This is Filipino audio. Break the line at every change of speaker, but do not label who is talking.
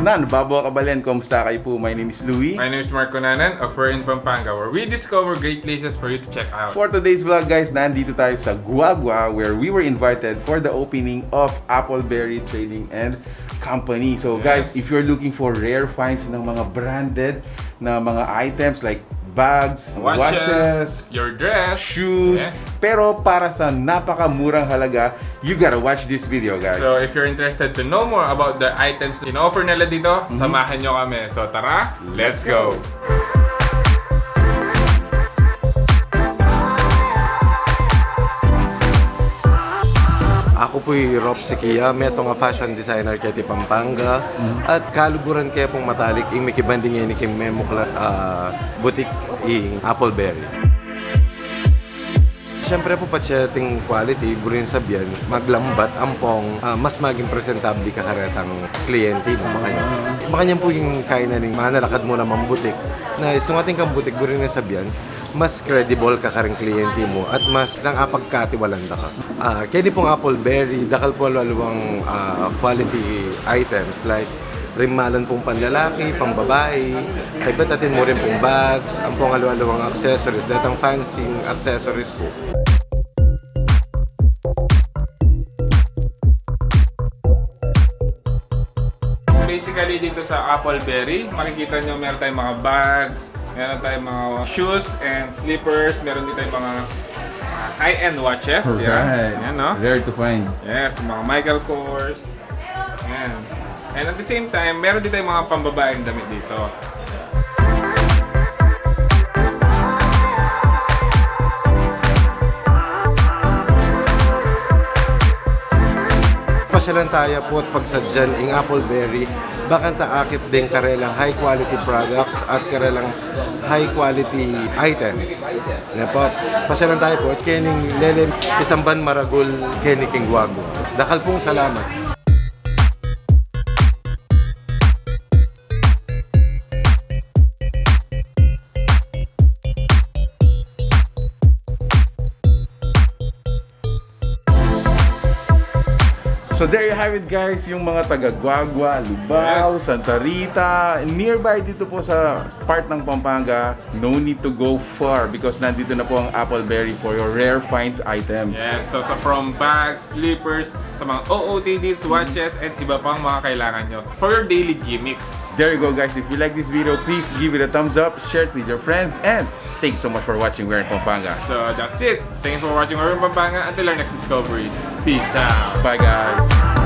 Tanan, Babaw Kabalen, kumusta kayo po? My name is Louie.
My name is Mark Cunanan of We're in Pampanga, where we discover great places for you to check out.
For today's vlog guys, nandito tayo sa Guagua where we were invited for the opening of Appleberry Trading and Company. So guys, if you're looking for rare finds ng mga branded na mga items like bags, watches,
your dress,
shoes, pero para sa napakamurang halaga, you gotta watch this video guys.
So if you're interested to know more about the items na in-offer nila dito, samahan nyo kami. So tara, let's go!
Ako po'y Rob Sikia, meto nga fashion designer kaya Pampanga at kaluguran kaya pong matalik ing mikibanding yan ikim memukla butik ing Appleberry. Siyempre po patseting quality, burin sabihan, maglambat ampong mas maging presentable kakaretang kliyente mo makanya. Makanya po yung kainan ng mga nalakad mo naman butik na isungating kang butik, burin nga sabihan, mas credible ka karing kliyente mo at mas nangapagkatiwalan ka. Kaya di pong Appleberry, dakal po aluang quality items like rimalan pong panlalaki, pambabae, kaibat natin mo rin pong bags, ang pong aluang accessories, datang fancy accessories po.
Basically dito sa Appleberry, makikita nyo meron tayong mga bags, meron tayong mga shoes and slippers, meron din tayong mga high-end watches.
Alright.
Yan, no?
Rare to find.
Yes, mga Michael Kors. Yan. And at the same time, meron din tayong mga pambabaeng damit dito.
Pasyalan tayo po at pagsadyan ing Appleberry, baka taakit din karelang high quality products at karelang high quality items. Yan po, pasyalan tayo po at kening lelem isang ban maragul keniking Guagua. Dakal pong salamat.
So there you have it guys, yung mga taga Guagua, Lubao, Santa Rita, nearby dito po sa part ng Pampanga, no need to go far because nandito na po ang Appleberry for your rare finds items.
Yes, so from bags, slippers, sa mga OOTDs, watches, and iba pang mga kailangan nyo for your daily gimmicks.
There you go guys, if you like this video, please give it a thumbs up, share it with your friends, and thanks so much for watching We're in Pampanga.
So that's it. Thank you for watching We're in Pampanga. Until our next discovery. Peace out.
Bye guys.